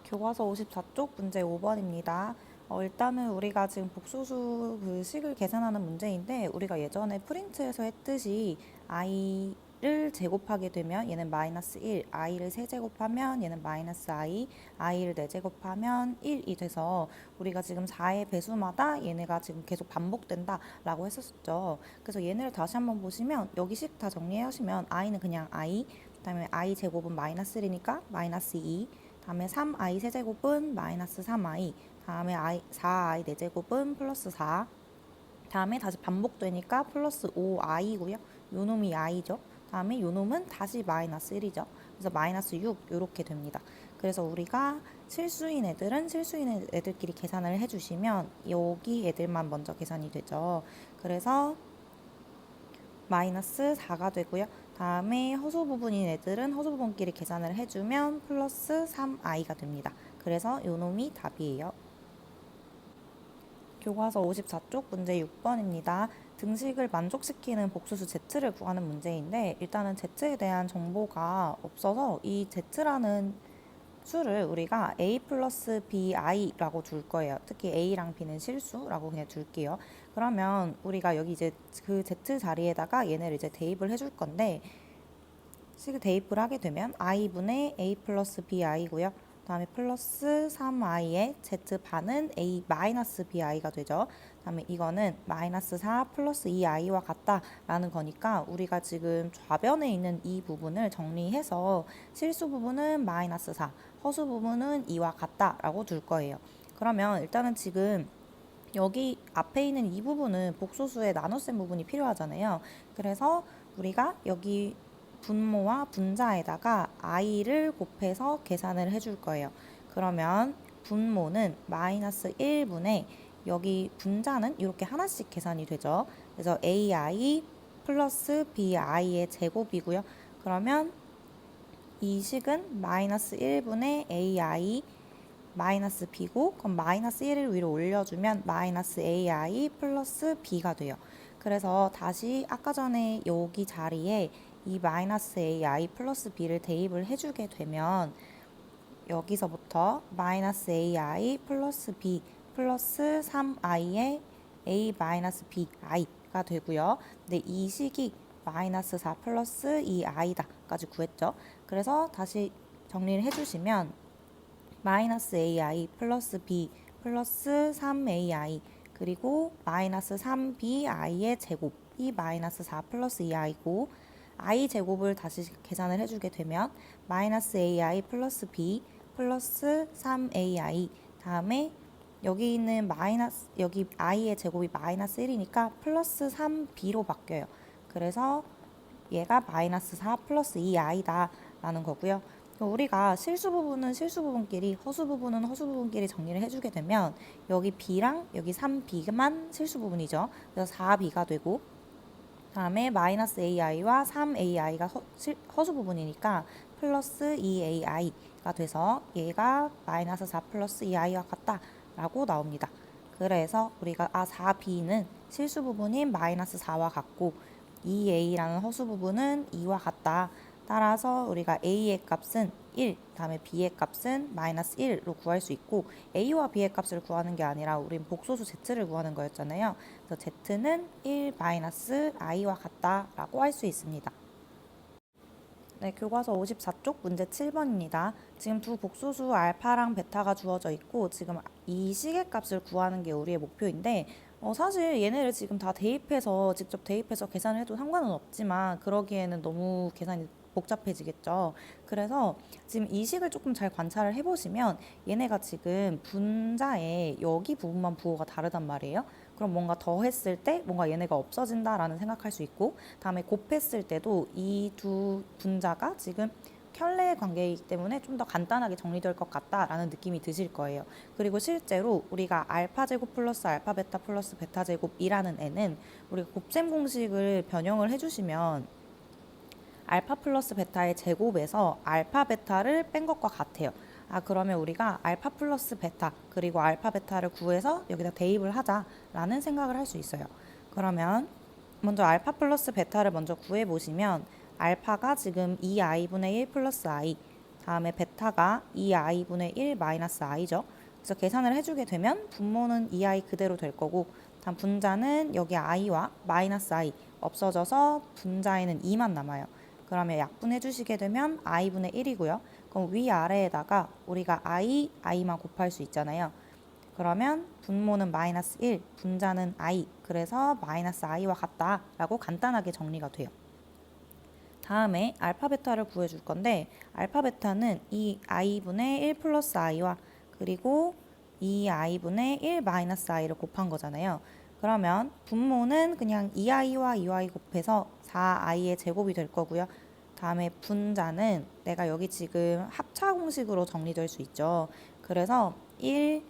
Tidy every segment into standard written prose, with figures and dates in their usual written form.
교과서 54쪽 문제 5번입니다. 일단은 우리가 지금 복소수 그 식을 계산하는 문제인데 우리가 예전에 프린트에서 했듯이 i를 제곱하게 되면 얘는 마이너스 1, i를 세제곱하면 얘는 마이너스 i, i를 4제곱하면 1이 돼서 우리가 지금 4의 배수마다 얘네가 지금 계속 반복된다 라고 했었죠. 그래서 얘네를 다시 한번 보시면 여기 식 다 정리하시면 i는 그냥 i, 그 다음에 i 제곱은 마이너스 1이니까 마이너스 2, 다음에 3i 세제곱은 마이너스 3i, 다음에 4i 4제곱은 플러스 4, 다음에 다시 반복되니까 플러스 5i고요. 요 놈이 i죠. 다음에 요 놈은 다시 마이너스 1이죠. 그래서 마이너스 6 이렇게 됩니다. 그래서 우리가 실수인 애들은 실수인 애들끼리 계산을 해주시면 여기 애들만 먼저 계산이 되죠. 그래서 마이너스 4가 되고요. 다음에 허수 부분인 애들은 허수 부분끼리 계산을 해주면 플러스 3i가 됩니다. 그래서 요 놈이 답이에요. 교과서 54쪽 문제 6번입니다. 등식을 만족시키는 복수수 z를 구하는 문제인데 일단은 z에 대한 정보가 없어서 이 z라는 수를 우리가 a 플러스 bi라고 둘 거예요. 특히 a랑 b는 실수라고 그냥 둘게요. 그러면 우리가 여기 이제 그 z 자리에다가 얘네를 이제 대입을 해줄 건데 식을 대입을 하게 되면 i분의 a 플러스 bi고요. 다음에 플러스 3i의 z반은 a 마이너스 bi가 되죠. 다음에 이거는 마이너스 4 플러스 2i와 같다라는 거니까 우리가 지금 좌변에 있는 이 부분을 정리해서 실수 부분은 마이너스 4, 허수 부분은 2와 같다라고 둘 거예요. 그러면 일단은 지금 여기 앞에 있는 이 부분은 복소수의 나눗셈 부분이 필요하잖아요. 그래서 우리가 여기 분모와 분자에다가 i를 곱해서 계산을 해줄 거예요. 그러면 분모는 마이너스 1분의 여기 분자는 이렇게 하나씩 계산이 되죠. 그래서 ai 플러스 bi의 제곱이고요. 그러면 이 식은 마이너스 1분의 ai 마이너스 b고 그럼 마이너스 1을 위로 올려주면 마이너스 ai 플러스 b가 돼요. 그래서 다시 아까 전에 여기 자리에 이 마이너스 ai 플러스 b를 대입을 해주게 되면 여기서부터 마이너스 ai 플러스 b 플러스 3i의 a 마이너스 bi가 되고요. 근데 이 식이 마이너스 4 플러스 2i다까지 구했죠. 그래서 다시 정리를 해주시면 마이너스 ai 플러스 b 플러스 3ai 그리고 마이너스 3bi의 제곱이 마이너스 4 플러스 2i고 i 제곱을 다시 계산을 해주게 되면 마이너스 ai 플러스 b 플러스 3ai 다음에 여기 있는 마이너스 여기 i의 제곱이 마이너스 1이니까 플러스 3b로 바뀌어요. 그래서 얘가 마이너스 4 플러스 2i다 라는 거고요. 우리가 실수 부분은 실수 부분끼리 허수 부분은 허수 부분끼리 정리를 해주게 되면 여기 b랑 여기 3b만 실수 부분이죠. 그래서 4b가 되고 다음에 마이너스 ai와 3ai가 허수 부분이니까 플러스 2ai가 돼서 얘가 마이너스 4 플러스 2i와 같다라고 나옵니다. 그래서 우리가 4b는 실수 부분인 마이너스 4와 같고 2a라는 허수 부분은 2와 같다. 따라서 우리가 a의 값은 1, 다음에 b의 값은 마이너스 1로 구할 수 있고 a와 b의 값을 구하는 게 아니라 우린 복소수 z를 구하는 거였잖아요. 그래서 z는 1 마이너스 i와 같다라고 할 수 있습니다. 네, 교과서 54쪽 문제 7번입니다. 지금 두 복소수 알파랑 베타가 주어져 있고 지금 이 식의 값을 구하는 게 우리의 목표인데 사실 얘네를 지금 다 대입해서 직접 대입해서 계산을 해도 상관은 없지만 그러기에는 너무 계산이 복잡해지겠죠. 그래서 지금 이 식을 조금 잘 관찰을 해보시면 얘네가 지금 분자에 여기 부분만 부호가 다르단 말이에요. 그럼 뭔가 더했을 때 뭔가 얘네가 없어진다라는 생각할 수 있고 다음에 곱했을 때도 이 두 분자가 지금 켤레의 관계이기 때문에 좀 더 간단하게 정리될 것 같다라는 느낌이 드실 거예요. 그리고 실제로 우리가 알파 제곱 플러스 알파 베타 플러스 베타 제곱이라는 애는 우리가 곱셈 공식을 변형을 해주시면 알파 플러스 베타의 제곱에서 알파 베타를 뺀 것과 같아요. 그러면 우리가 알파 플러스 베타 그리고 알파 베타를 구해서 여기다 대입을 하자라는 생각을 할 수 있어요. 그러면 먼저 알파 플러스 베타를 먼저 구해보시면 알파가 지금 2i분의 1 플러스 i 다음에 베타가 2i분의 1 마이너스 i죠. 그래서 계산을 해주게 되면 분모는 2i 그대로 될 거고 다음 분자는 여기 i와 마이너스 i 없어져서 분자에는 2만 남아요. 그러면 약분해 주시게 되면 i분의 1이고요. 그럼 위아래에다가 우리가 i만 곱할 수 있잖아요. 그러면 분모는 마이너스 1, 분자는 i, 그래서 마이너스 i와 같다라고 간단하게 정리가 돼요. 다음에 알파 베타를 구해줄 건데 알파 베타는 이 i분의 1 플러스 i와 그리고 이 i분의 1 마이너스 i를 곱한 거잖아요. 그러면 분모는 그냥 2i와 2i 곱해서 4i의 제곱이 될 거고요. 다음에 분자는 내가 여기 지금 합차 공식으로 정리될 수 있죠. 그래서 1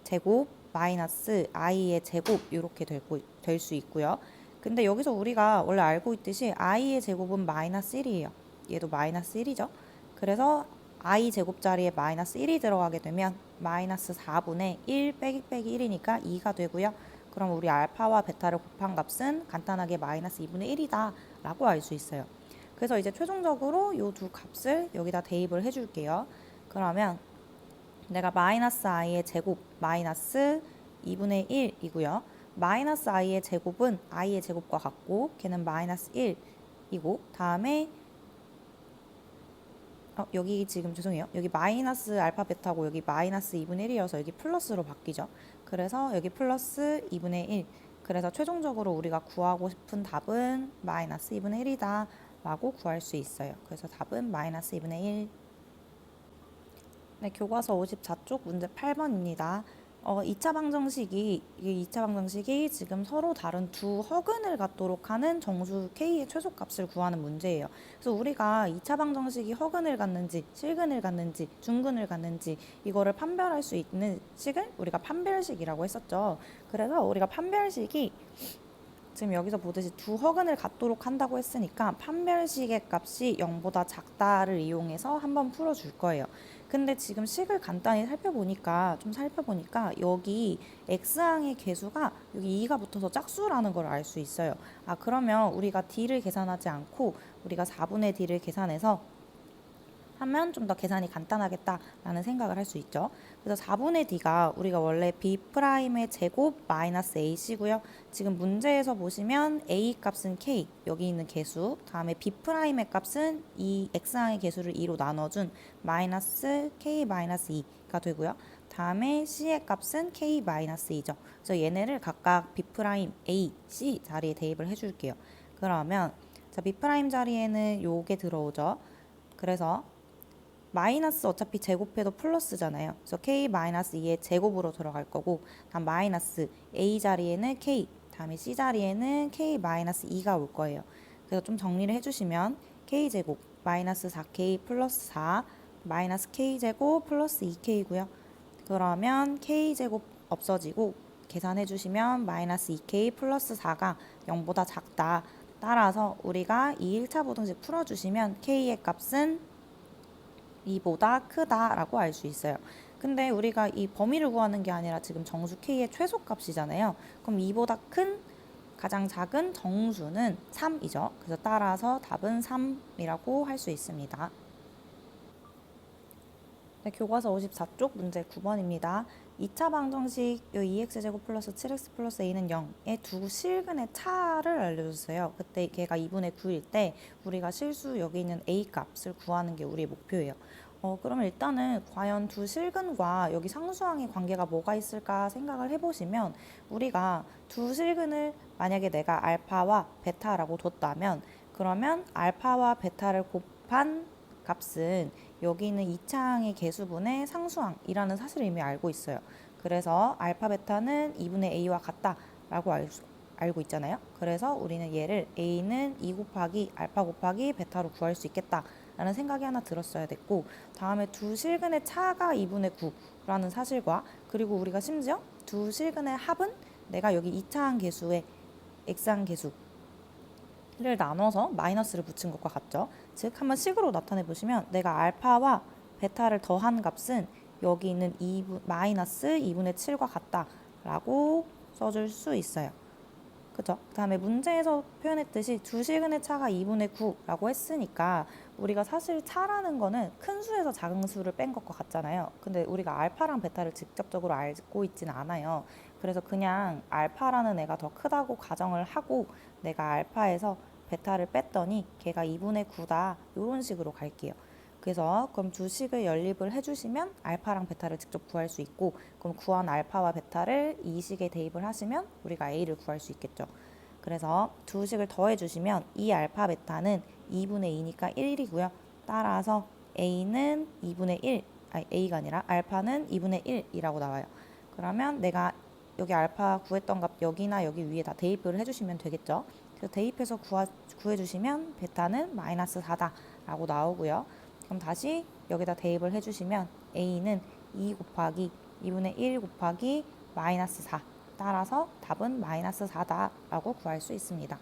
제곱 마이너스 i의 제곱 이렇게 될 수 있고요. 근데 여기서 우리가 원래 알고 있듯이 i의 제곱은 마이너스 1이에요. 얘도 마이너스 1이죠. 그래서 i 제곱 자리에 마이너스 1이 들어가게 되면 마이너스 4분의 1 빼기 1이니까 2가 되고요. 그럼 우리 알파와 베타를 곱한 값은 간단하게 마이너스 2분의 1이다 라고 알 수 있어요. 그래서 이제 최종적으로 이 두 값을 여기다 대입을 해줄게요. 그러면 내가 마이너스 i의 제곱 마이너스 2분의 1이고요. 마이너스 i의 제곱은 i의 제곱과 같고 걔는 마이너스 1이고 다음에 여기 지금 죄송해요. 여기 마이너스 알파 베타고 여기 마이너스 2분의 1이어서 여기 플러스로 바뀌죠. 그래서 여기 플러스 2분의 1. 그래서 최종적으로 우리가 구하고 싶은 답은 마이너스 2분의 1이다 라고 구할 수 있어요. 그래서 답은 마이너스 2분의 1. 네, 교과서 54쪽 문제 8번입니다. 2차 방정식이 지금 서로 다른 두 허근을 갖도록 하는 정수 K의 최소값을 구하는 문제예요. 그래서 우리가 2차 방정식이 허근을 갖는지, 실근을 갖는지, 중근을 갖는지 이거를 판별할 수 있는 식을 우리가 판별식이라고 했었죠. 그래서 우리가 판별식이 지금 여기서 보듯이 두 허근을 갖도록 한다고 했으니까 판별식의 값이 0보다 작다를 이용해서 한번 풀어줄 거예요. 근데 지금 식을 간단히 살펴보니까 여기 x항의 개수가 여기 2가 붙어서 짝수라는 걸 알 수 있어요. 그러면 우리가 d를 계산하지 않고 우리가 4분의 d를 계산해서 하면 좀 더 계산이 간단하겠다라는 생각을 할 수 있죠. 그래서 4분의 d가 우리가 원래 b'의 제곱 마이너스 ac고요. 지금 문제에서 보시면 a 값은 k, 여기 있는 개수, 다음에 b'의 값은 이 x항의 개수를 2로 나눠준 마이너스 k 마이너스 2가 되고요. 다음에 c의 값은 k 마이너스 2죠. 그래서 얘네를 각각 b' a, c 자리에 대입을 해줄게요. 그러면 자, b' 자리에는 요게 들어오죠. 그래서 마이너스 어차피 제곱해도 플러스잖아요. 그래서 k-2의 제곱으로 들어갈 거고 다음 마이너스 a 자리에는 k, 다음에 c 자리에는 k-2가 올 거예요. 그래서 좀 정리를 해주시면 k제곱 마이너스 4k 플러스 4 마이너스 k제곱 플러스 2k고요. 그러면 k제곱 없어지고 계산해주시면 마이너스 2k 플러스 4가 0보다 작다. 따라서 우리가 이 1차 부등식 풀어주시면 k의 값은 2보다 크다라고 알 수 있어요. 근데 우리가 이 범위를 구하는 게 아니라 지금 정수 K의 최소값이잖아요. 그럼 2보다 큰 가장 작은 정수는 3이죠. 그래서 따라서 답은 3이라고 할 수 있습니다. 네, 교과서 54쪽 문제 9번입니다. 2차 방정식 2x제곱 플러스 7x 플러스 a는 0의 두 실근의 차를 알려줬어요. 그때 걔가 2분의 9일 때 우리가 실수 여기 있는 a 값을 구하는 게 우리의 목표예요. 그러면 일단은 과연 두 실근과 여기 상수항의 관계가 뭐가 있을까 생각을 해보시면 우리가 두 실근을 만약에 내가 알파와 베타라고 뒀다면 그러면 알파와 베타를 곱한 값은 여기 있는 2차항의 개수분의 상수항이라는 사실을 이미 알고 있어요. 그래서 알파 베타는 2분의 a와 같다라고 알고 있잖아요. 그래서 우리는 얘를 a는 2 곱하기 알파 곱하기 베타로 구할 수 있겠다라는 생각이 하나 들었어야 됐고 다음에 두 실근의 차가 2분의 9라는 사실과 그리고 우리가 심지어 두 실근의 합은 내가 여기 2차항 개수의 x항 개수 를 나눠서 마이너스를 붙인 것과 같죠. 즉 한번 식으로 나타내 보시면 내가 알파와 베타를 더한 값은 여기 있는 마이너스 2분의 7과 같다라고 써줄 수 있어요. 그죠? 그 다음에 문제에서 표현했듯이 주시근의 차가 2분의 9라고 했으니까 우리가 사실 차라는 거는 큰 수에서 작은 수를 뺀 것과 같잖아요. 근데 우리가 알파랑 베타를 직접적으로 알고 있지는 않아요. 그래서 그냥 알파라는 애가 더 크다고 가정을 하고 내가 알파에서 베타를 뺐더니 걔가 2분의 9다 이런 식으로 갈게요. 그래서 그럼 주식을 연립을 해주시면 알파랑 베타를 직접 구할 수 있고, 그럼 구한 알파와 베타를 이 식에 대입을 하시면 우리가 A를 구할 수 있겠죠. 그래서 두 식을 더해주시면 이 알파 베타는 2분의 2니까 1이고요. 따라서 A는 2분의 1, 아니 A가 아니라 알파는 2분의 1이라고 나와요. 그러면 내가 여기 알파 구했던 값 여기나 여기 위에 다 대입을 해주시면 되겠죠. 그래서 대입해서 구해주시면 베타는 마이너스 4다라고 나오고요. 그럼 다시 여기다 대입을 해주시면 A는 2 곱하기 2분의 1 곱하기 마이너스 4. 따라서 답은 마이너스 4다라고 구할 수 있습니다.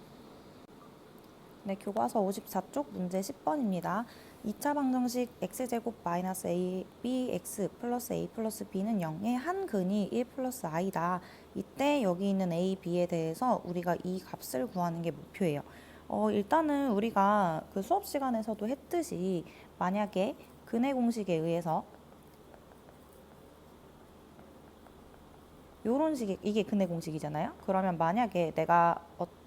네, 교과서 54쪽 문제 10번입니다. 2차 방정식 x제곱 마이너스 abx 플러스 a 플러스 b는 0의 한 근이 1 플러스 i다. 이때 여기 있는 a, b에 대해서 우리가 이 값을 구하는 게 목표예요. 일단은 우리가 그 수업 시간에서도 했듯이 만약에 근의 공식에 의해서 요런 식의 이게 근의 공식이잖아요. 그러면 만약에 내가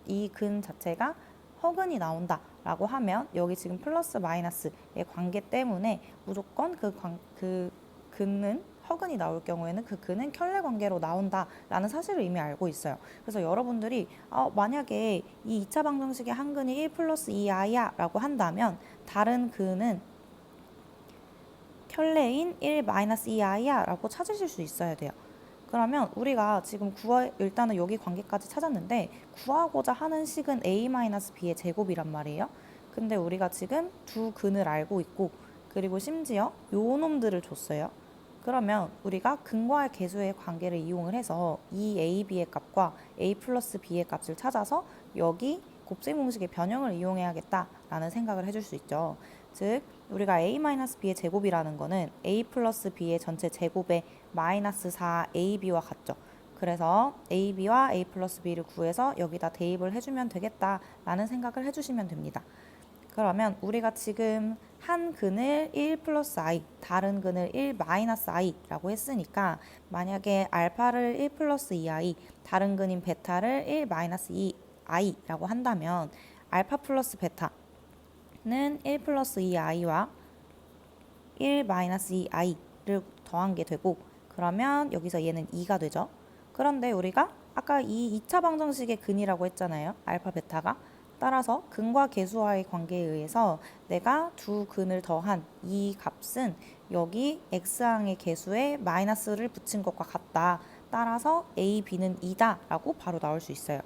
이 근 자체가 허근이 나온다 라고 하면 여기 지금 플러스 마이너스의 관계 때문에 무조건 그 근은 허근이 나올 경우에는 그 근은 켤레 관계로 나온다 라는 사실을 이미 알고 있어요. 그래서 여러분들이 만약에 이 2차 방정식의 한 근이 1 플러스 2i야 라고 한다면 다른 근은 켤레인 1 마이너스 2i야 라고 찾으실 수 있어야 돼요. 그러면 우리가 지금 일단은 여기 관계까지 찾았는데 구하고자 하는 식은 a-b의 제곱이란 말이에요. 근데 우리가 지금 두 근을 알고 있고 그리고 심지어 요 놈들을 줬어요. 그러면 우리가 근과의 계수의 관계를 이용을 해서 이 a, b의 값과 a 플러스 b의 값을 찾아서 여기 곱셈 공식의 변형을 이용해야겠다라는 생각을 해줄 수 있죠. 즉 우리가 a-b의 제곱이라는 거는 a 플러스 b의 전체 제곱의 마이너스 4ab와 같죠. 그래서 ab와 a 플러스 b를 구해서 여기다 대입을 해주면 되겠다라는 생각을 해주시면 됩니다. 그러면 우리가 지금 한 근을 1 플러스 i, 다른 근을 1 마이너스 i라고 했으니까 만약에 알파를 1 플러스 2i, 다른 근인 베타를 1 마이너스 2i라고 한다면 알파 플러스 베타는 1 플러스 2i와 1 마이너스 2i를 더한 게 되고 그러면 여기서 얘는 2가 되죠. 그런데 우리가 아까 이 2차 방정식의 근이라고 했잖아요. 알파 베타가. 따라서 근과 계수와의 관계에 의해서 내가 두 근을 더한 이 값은 여기 x항의 계수에 마이너스를 붙인 것과 같다. 따라서 a, b는 2다 라고 바로 나올 수 있어요.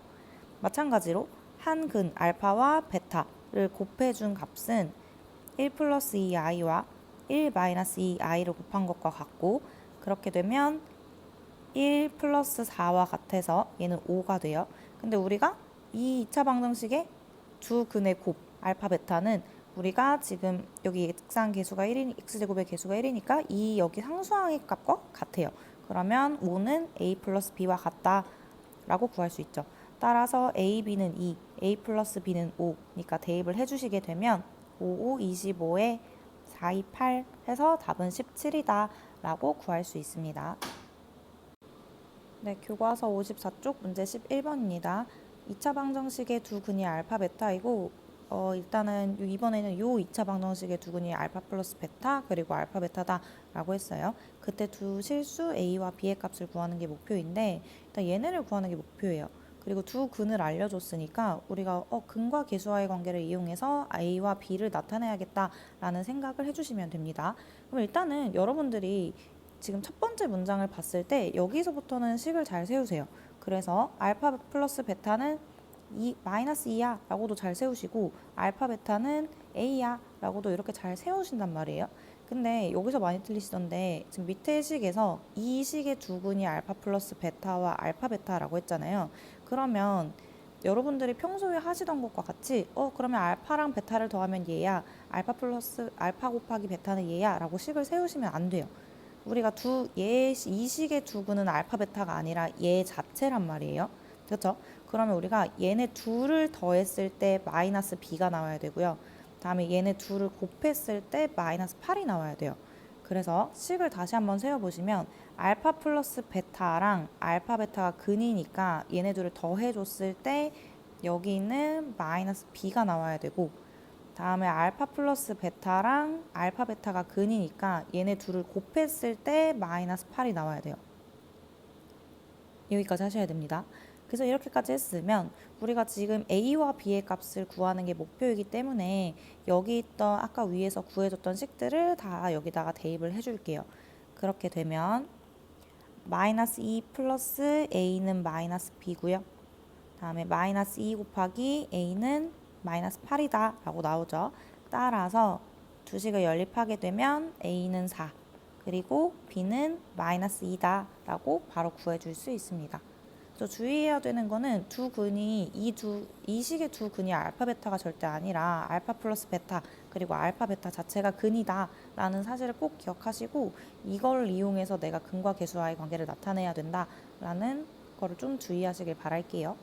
마찬가지로 한 근 알파와 베타를 곱해준 값은 1 플러스 2i와 1 마이너스 2i를 곱한 것과 같고 그렇게 되면 1 플러스 4와 같아서 얘는 5가 돼요. 근데 우리가 이 2차 방정식의 두 근의 곱 알파 베타는 우리가 지금 여기 x항 계수가 1이 x제곱의 계수가 1이니까 이 여기 상수항의 값과 같아요. 그러면 5는 a 플러스 b와 같다 라고 구할 수 있죠. 따라서 a, b는 2, a 플러스 b는 5니까 대입을 해주시게 되면 5, 5, 25에 4, 2, 8 해서 답은 17이다 라고 구할 수 있습니다. 네, 교과서 54쪽 문제 11번입니다. 2차 방정식의 두 근이 알파 베타이고 일단은 이번에는 요 2차 방정식의 두 근이 알파 플러스 베타 그리고 알파 베타다 라고 했어요. 그때 두 실수 a와 b의 값을 구하는 게 목표인데 일단 얘네를 구하는 게 목표예요. 그리고 두 근을 알려줬으니까 우리가 근과 계수와의 관계를 이용해서 a와 b를 나타내야겠다라는 생각을 해주시면 됩니다. 그럼 일단은 여러분들이 지금 첫 번째 문장을 봤을 때 여기서부터는 식을 잘 세우세요. 그래서 알파 플러스 베타는 마이너스 2야 라고도 잘 세우시고 알파 베타는 a야 라고도 이렇게 잘 세우신단 말이에요. 근데 여기서 많이 틀리시던데 지금 밑에 식에서 이 식의 두 근이 알파 플러스 베타와 알파 베타라고 했잖아요. 그러면 여러분들이 평소에 하시던 것과 같이 그러면 알파랑 베타를 더하면 얘야 알파 플러스 알파 곱하기 베타는 얘야 라고 식을 세우시면 안 돼요. 우리가 이 식의 두 근은 알파 베타가 아니라 얘 자체란 말이에요. 그렇죠? 그러면 우리가 얘네 둘을 더했을 때 마이너스 b가 나와야 되고요. 다음에 얘네 둘을 곱했을 때 마이너스 8이 나와야 돼요. 그래서 식을 다시 한번 세워보시면 알파 플러스 베타랑 알파 베타가 근이니까 얘네 둘을 더해줬을 때 여기 있는 마이너스 b가 나와야 되고, 다음에 알파 플러스 베타랑 알파 베타가 근이니까 얘네 둘을 곱했을 때 마이너스 8이 나와야 돼요. 여기까지 하셔야 됩니다. 그래서 이렇게까지 했으면 우리가 지금 A와 B의 값을 구하는 게 목표이기 때문에 여기 있던 아까 위에서 구해줬던 식들을 다 여기다가 대입을 해줄게요. 그렇게 되면 마이너스 2 플러스 A는 마이너스 B고요. 다음에 마이너스 2 곱하기 A는 마이너스 8이다 라고 나오죠. 따라서 두 식을 연립하게 되면 A는 4 그리고 B는 마이너스 2다 라고 바로 구해줄 수 있습니다. 또 주의해야 되는 거는 두 근이 이 식의 두 근이 알파 베타가 절대 아니라 알파 플러스 베타 그리고 알파 베타 자체가 근이다 라는 사실을 꼭 기억하시고, 이걸 이용해서 내가 근과 계수와의 관계를 나타내야 된다 라는 거를 좀 주의하시길 바랄게요.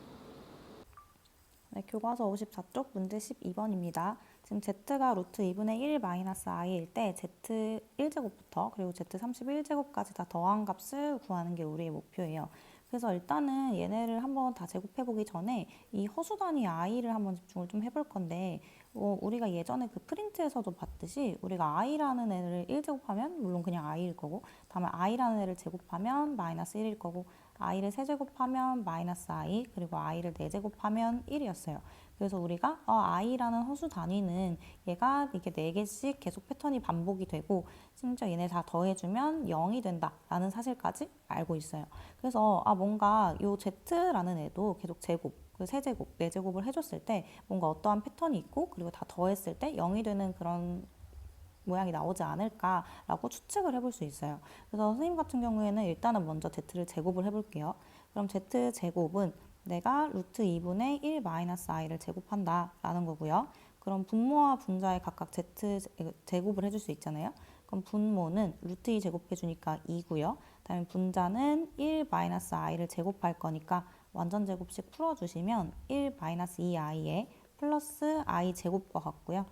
네, 교과서 54쪽 문제 12번입니다. 지금 z가 루트 2분의 1 마이너스 i일 때 z 1제곱부터 그리고 z 31제곱까지 다 더한 값을 구하는 게 우리의 목표예요. 그래서 일단은 얘네를 한번 다 제곱해보기 전에 이 허수 단위 i를 한번 집중을 좀 해볼 건데, 우리가 예전에 그 프린트에서도 봤듯이 우리가 i라는 애를 1제곱하면 물론 그냥 i일 거고, 다음에 i라는 애를 제곱하면 마이너스 1일 거고, i를 세제곱하면 마이너스 i, 그리고 i를 네제곱하면 1이었어요. 그래서 우리가 i라는 허수 단위는 얘가 이게 4개씩 계속 패턴이 반복이 되고 심지어 얘네 다 더해주면 0이 된다라는 사실까지 알고 있어요. 그래서 뭔가 요 z라는 애도 계속 제곱, 그 세제곱, 네제곱을 해줬을 때 뭔가 어떠한 패턴이 있고 그리고 다 더했을 때 0이 되는 그런 모양이 나오지 않을까라고 추측을 해볼 수 있어요. 그래서 선생님 같은 경우에는 일단은 먼저 z를 제곱을 해볼게요. 그럼 z 제곱은 내가 루트 2분의 1 마이너스 i를 제곱한다 라는 거고요. 그럼 분모와 분자에 각각 z 제곱을 해줄 수 있잖아요. 그럼 분모는 루트 2 제곱해주니까 2고요. 다음에 분자는 1 마이너스 i를 제곱할 거니까 완전 제곱식 풀어주시면 1 마이너스 2i에 플러스 i 제곱과 같고요.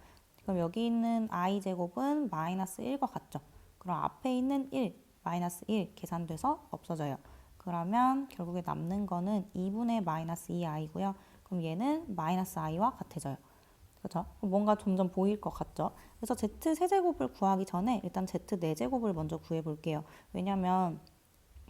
그럼 여기 있는 i제곱은 마이너스 1과 같죠. 그럼 앞에 있는 1, 마이너스 1 계산돼서 없어져요. 그러면 결국에 남는 거는 2분의 마이너스 2i고요. 그럼 얘는 마이너스 i와 같아져요. 그렇죠? 뭔가 점점 보일 것 같죠? 그래서 z 세제곱을 구하기 전에 일단 z 4제곱을 먼저 구해볼게요. 왜냐면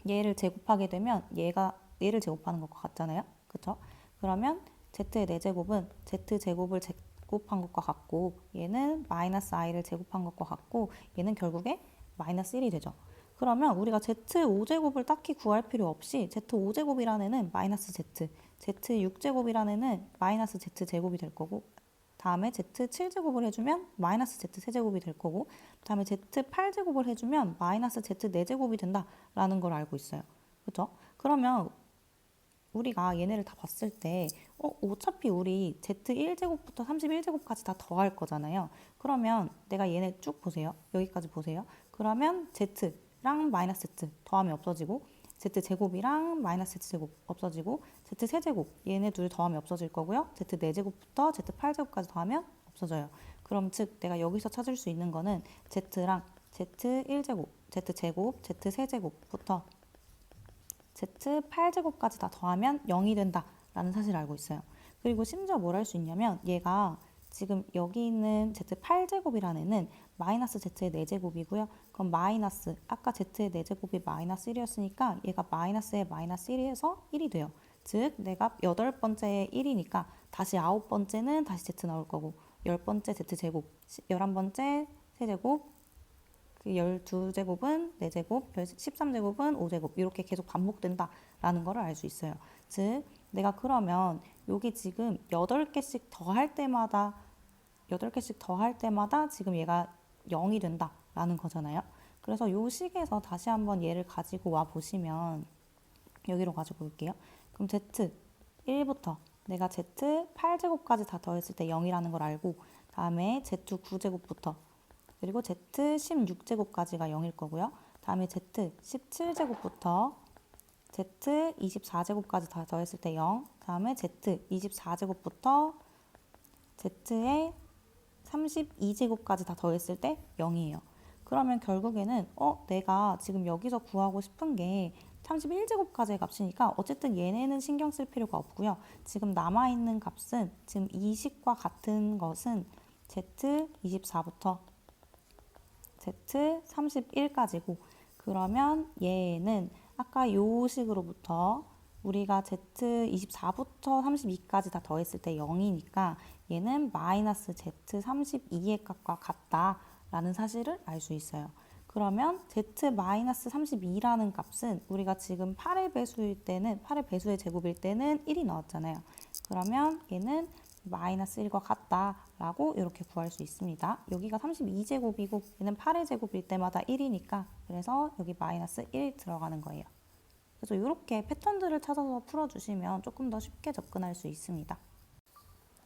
얘를 제곱하게 되면 얘를 제곱하는 것과 같잖아요. 그렇죠? 그러면 z의 4제곱은 z제곱을 제곱한 것과 같고, 얘는 마이너스 i를 제곱한 것과 같고, 얘는 결국에 마이너스 1이 되죠. 그러면 우리가 z5제곱을 딱히 구할 필요 없이 z5제곱이라는 애는 마이너스 z, z6제곱이라는 애는 마이너스 z제곱이 될 거고, 다음에 z7제곱을 해주면 마이너스 z3제곱이 될 거고, 다음에 z8제곱을 해주면 마이너스 z4제곱이 된다라는 걸 알고 있어요. 그렇죠? 그러면 우리가 얘네를 다 봤을 때 어차피 우리 z1제곱부터 31제곱까지 다 더할 거잖아요. 그러면 내가 얘네 쭉 보세요. 여기까지 보세요. 그러면 z랑 마이너스 z 더하면 없어지고, z제곱이랑 마이너스 z제곱 없어지고, z세제곱 얘네 둘 더하면 없어질 거고요. z4제곱부터 z8제곱까지 더하면 없어져요. 그럼 즉 내가 여기서 찾을 수 있는 거는 z랑 z1제곱, z제곱, z세제곱부터 z8제곱까지 다 더하면 0이 된다라는 사실을 알고 있어요. 그리고 심지어 뭘 할 수 있냐면 얘가 지금 여기 있는 z8제곱이라는 애는 마이너스 z의 4제곱이고요. 그럼 마이너스, 아까 z의 4제곱이 마이너스 1이었으니까 얘가 마이너스에 마이너스 1에서 1이 돼요. 즉 내가 8번째에 1이니까 다시 9번째는 다시 z 나올 거고, 10번째 z제곱, 11번째 세제곱, 12제곱은 4제곱, 13제곱은 5제곱 이렇게 계속 반복된다라는 거를 알 수 있어요. 즉 내가 그러면 여기 지금 8개씩 더할 때마다 지금 얘가 0이 된다라는 거잖아요. 그래서 요 식에서 다시 한번 얘를 가지고 와 보시면 여기로 가지고 올게요. 그럼 z 1부터 내가 z 8제곱까지 다 더했을 때 0이라는 걸 알고, 다음에 z 9제곱부터 그리고 z 16제곱까지가 0일 거고요. 다음에 z 17제곱부터 z 24제곱까지 다 더했을 때 0, 그 다음에 z 24제곱부터 z의 32제곱까지 다 더했을 때 0이에요. 그러면 결국에는 내가 지금 여기서 구하고 싶은 게 31제곱까지의 값이니까 어쨌든 얘네는 신경 쓸 필요가 없고요. 지금 남아있는 값은 지금 이 식과 같은 것은 z24부터 z31까지고 그러면 얘는 아까 요 식으로부터 우리가 z24부터 32까지 다 더했을 때 0이니까 얘는 마이너스 z32의 값과 같다라는 사실을 알 수 있어요. 그러면 z-32라는 값은 우리가 지금 8의 배수일 때는 8의 배수의 제곱일 때는 1이 나왔잖아요. 그러면 얘는 마이너스 1과 같다라고 이렇게 구할 수 있습니다. 여기가 32제곱이고 얘는 8의 제곱일 때마다 1이니까 그래서 여기 마이너스 1 들어가는 거예요. 그래서 이렇게 패턴들을 찾아서 풀어주시면 조금 더 쉽게 접근할 수 있습니다.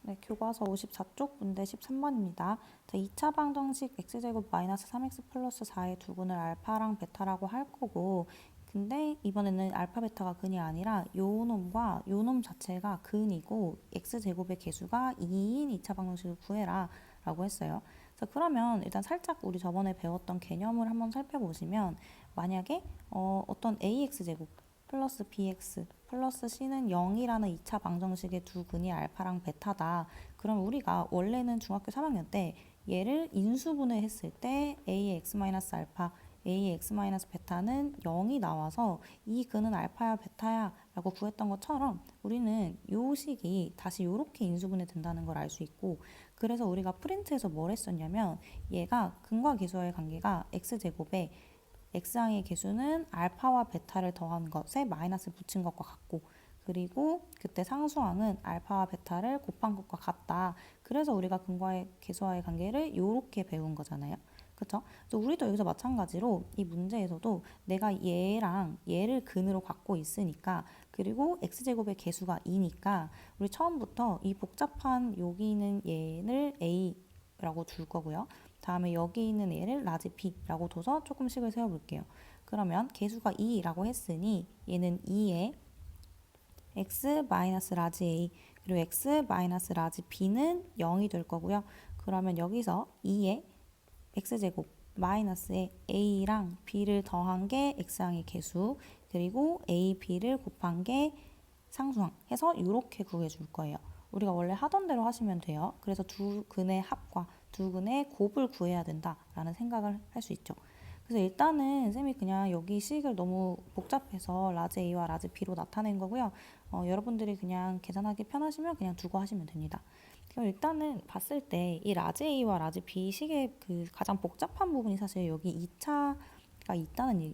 네, 교과서 54쪽 문제 13번입니다. 자, 2차 방정식 x제곱 마이너스 3x 플러스 4의 두 근을 알파랑 베타라고 할 거고 근데 이번에는 알파 베타가 근이 아니라 요 놈과 요 놈 자체가 근이고 x제곱의 개수가 2인 2차 방정식을 구해라 라고 했어요. 자, 그러면 일단 살짝 우리 저번에 배웠던 개념을 한번 살펴보시면 만약에 어떤 ax제곱 플러스 bx 플러스 c는 0이라는 2차 방정식의 두 근이 알파랑 베타다. 그럼 우리가 원래는 중학교 3학년 때 얘를 인수분해 했을 때 ax-알파, ax-베타는 0이 나와서 이 근은 알파야 베타야 라고 구했던 것처럼 우리는 요 식이 다시 요렇게 인수분해 된다는 걸 알 수 있고 그래서 우리가 프린트에서 뭘 했었냐면 얘가 근과 계수와의 관계가 x제곱에 x항의 개수는 알파와 베타를 더한 것에 마이너스 붙인 것과 같고 그리고 그때 상수항은 알파와 베타를 곱한 것과 같다. 그래서 우리가 근과의 계수와의 관계를 이렇게 배운 거잖아요. 그렇죠? 그래서 우리도 여기서 마찬가지로 이 문제에서도 내가 얘랑 얘를 근으로 갖고 있으니까 그리고 x제곱의 개수가 2니까 우리 처음부터 이 복잡한 여기 있는 얘를 a라고 줄 거고요. 다음에 여기 있는 얘를 라지 b라고 둬서 조금씩을 세워볼게요. 그러면 개수가 2라고 했으니 얘는 2에 x 마이너스 라지 a 그리고 x 마이너스 라지 b는 0이 될 거고요. 그러면 여기서 2에 x제곱 마이너스에 a랑 b를 더한 게 x항의 개수 그리고 a, b를 곱한 게 상수항 해서 이렇게 구해줄 거예요. 우리가 원래 하던 대로 하시면 돼요. 그래서 두 근의 합과 두 근의 곱을 구해야 된다라는 생각을 할 수 있죠. 그래서 일단은 쌤이 그냥 여기 식을 너무 복잡해서 라지 A와 라지 B로 나타낸 거고요. 여러분들이 그냥 계산하기 편하시면 그냥 두고 하시면 됩니다. 그럼 일단은 봤을 때 이 라지 A와 라지 B 식의 그 가장 복잡한 부분이 사실 여기 2차가 있다는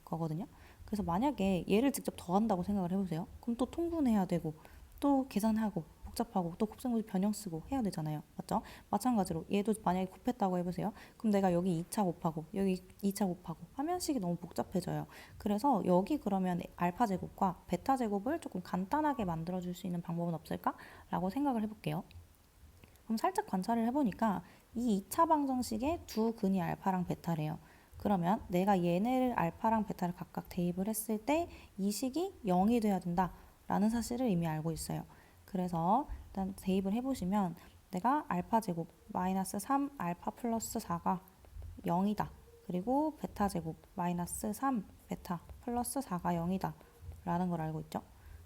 거거든요. 그래서 만약에 얘를 직접 더한다고 생각을 해보세요. 그럼 또 통분해야 되고 또 계산하고 복잡하고 또 곱셈고지 변형 쓰고 해야 되잖아요. 맞죠? 마찬가지로 얘도 만약에 곱했다고 해보세요. 그럼 내가 여기 2차 곱하고 여기 2차 곱하고 하면 식이 너무 복잡해져요. 그래서 여기 그러면 알파 제곱과 베타 제곱을 조금 간단하게 만들어줄 수 있는 방법은 없을까? 라고 생각을 해볼게요. 그럼 살짝 관찰을 해보니까 이 2차 방정식의 두 근이 알파랑 베타래요. 그러면 내가 얘네를 알파랑 베타를 각각 대입을 했을 때 이 식이 0이 돼야 된다라는 사실을 이미 알고 있어요. 그래서 일단 대입을 해보시면 내가 알파 제곱 마이너스 3 알파 플러스 4가 0이다. 그리고 베타 제곱 마이너스 3 베타 플러스 4가 0이다. 라는 걸 알고 있죠.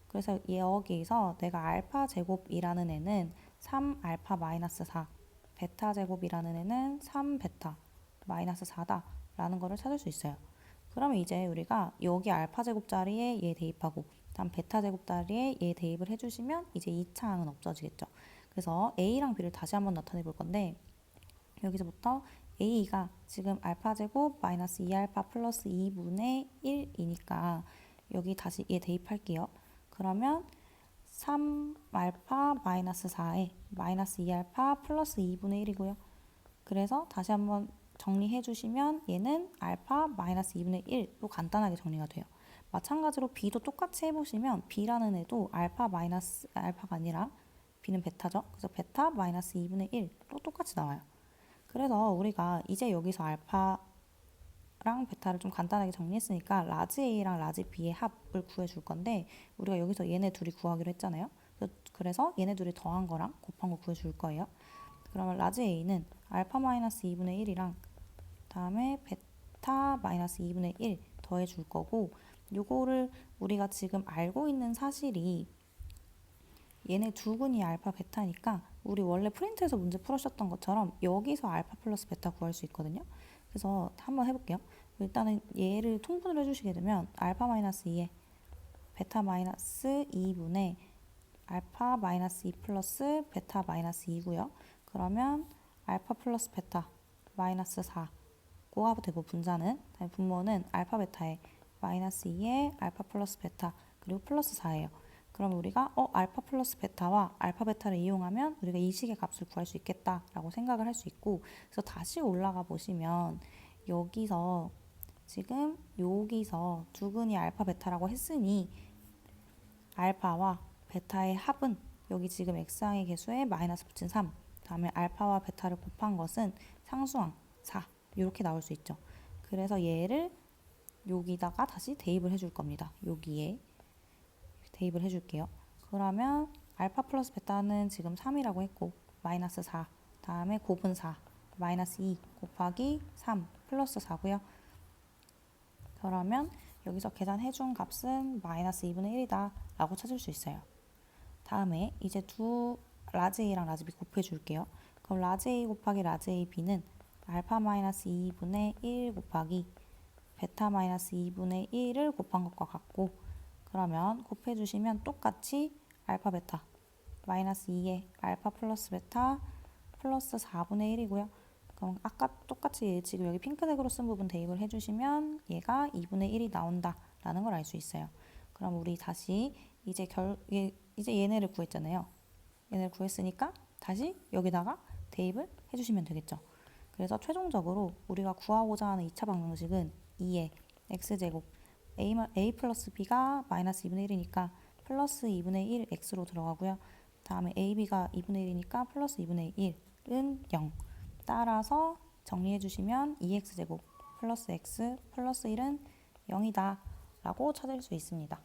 그래서 여기서 내가 알파 제곱이라는 애는 3 알파 마이너스 4 베타 제곱이라는 애는 3 베타 마이너스 4다. 라는 거를 찾을 수 있어요. 그러면 이제 우리가 여기 알파 제곱 자리에 얘 대입하고 다음 베타 제곱 자리에 얘 대입을 해주시면 이제 2차 항은 없어지겠죠. 그래서 A랑 B를 다시 한번 나타내 볼 건데 여기서부터 A가 지금 알파 제곱 마이너스 2알파 플러스 2분의 1이니까 여기 다시 얘 대입할게요. 그러면 3알파 마이너스 4에 마이너스 2알파 플러스 2분의 1이고요. 그래서 다시 한번 정리해 주시면 얘는 알파 마이너스 2분의 1로 간단하게 정리가 돼요. 마찬가지로 B도 똑같이 해보시면 B라는 애도 알파가 아니라 B는 베타죠. 그래서 베타 마이너스 2분의 1로 똑같이 나와요. 그래서 우리가 이제 여기서 A랑 베타를 좀 간단하게 정리했으니까 라지 A랑 라지 B의 합을 구해줄 건데 우리가 여기서 얘네 둘이 구하기로 했잖아요. 그래서 얘네 둘이 더한 거랑 곱한 거 구해줄 거예요. 그러면 라지 A는 알파 마이너스 2분의 1이랑 다음에 베타 마이너스 2분의 1 더해줄 거고 요거를 우리가 지금 알고 있는 사실이 얘네 두 근이 알파 베타니까 우리 원래 프린트에서 문제 풀으셨던 것처럼 여기서 알파 플러스 베타 구할 수 있거든요. 그래서 한번 해볼게요. 일단은 얘를 통분을 해주시게 되면 알파 마이너스 2에 베타 마이너스 2분의 알파 마이너스 2 플러스 베타 마이너스 2고요. 그러면 알파 플러스 베타 마이너스 4고가 되고 분자는 분모는 알파 베타에 마이너스 2에 알파 플러스 베타 그리고 플러스 4예요. 그럼 우리가 알파 플러스 베타와 알파 베타를 이용하면 우리가 이 식의 값을 구할 수 있겠다라고 생각을 할 수 있고 그래서 다시 올라가 보시면 여기서 지금 여기서 두 근이 알파 베타라고 했으니 알파와 베타의 합은 여기 지금 x항의 개수에 마이너스 붙인 3 다음에 알파와 베타를 곱한 것은 상수항 4 이렇게 나올 수 있죠. 그래서 얘를 여기다가 다시 대입을 해줄 겁니다. 여기에 대입을 해줄게요. 그러면 알파 플러스 베타는 지금 3이라고 했고 마이너스 4 다음에 곱은 4 마이너스 2 곱하기 3 플러스 4고요. 그러면 여기서 계산해준 값은 마이너스 2분의 1이다 라고 찾을 수 있어요. 다음에 이제 두 라지 A랑 라지 B 곱해줄게요. 그럼 라지 A 곱하기 라지 A B는 알파 마이너스 2분의 1 곱하기 베타 마이너스 2분의 1을 곱한 것과 같고 그러면 곱해주시면 똑같이 알파 베타 마이너스 2에 알파 플러스 베타 플러스 4분의 1이고요. 그럼 아까 똑같이 지금 여기 핑크색으로 쓴 부분 대입을 해주시면 얘가 2분의 1이 나온다라는 걸 알 수 있어요. 그럼 우리 다시 이제 얘네를 구했잖아요. 얘네를 구했으니까 다시 여기다가 대입을 해주시면 되겠죠. 그래서 최종적으로 우리가 구하고자 하는 2차 방정식은 2의 x제곱 a 플러스 b가 마이너스 2분의 1이니까 플러스 2분의 1 x로 들어가고요. 다음에 ab가 2분의 1이니까 플러스 2분의 1은 0. 따라서 정리해 주시면 2x제곱 플러스 x 플러스 1은 0이다 라고 찾을 수 있습니다.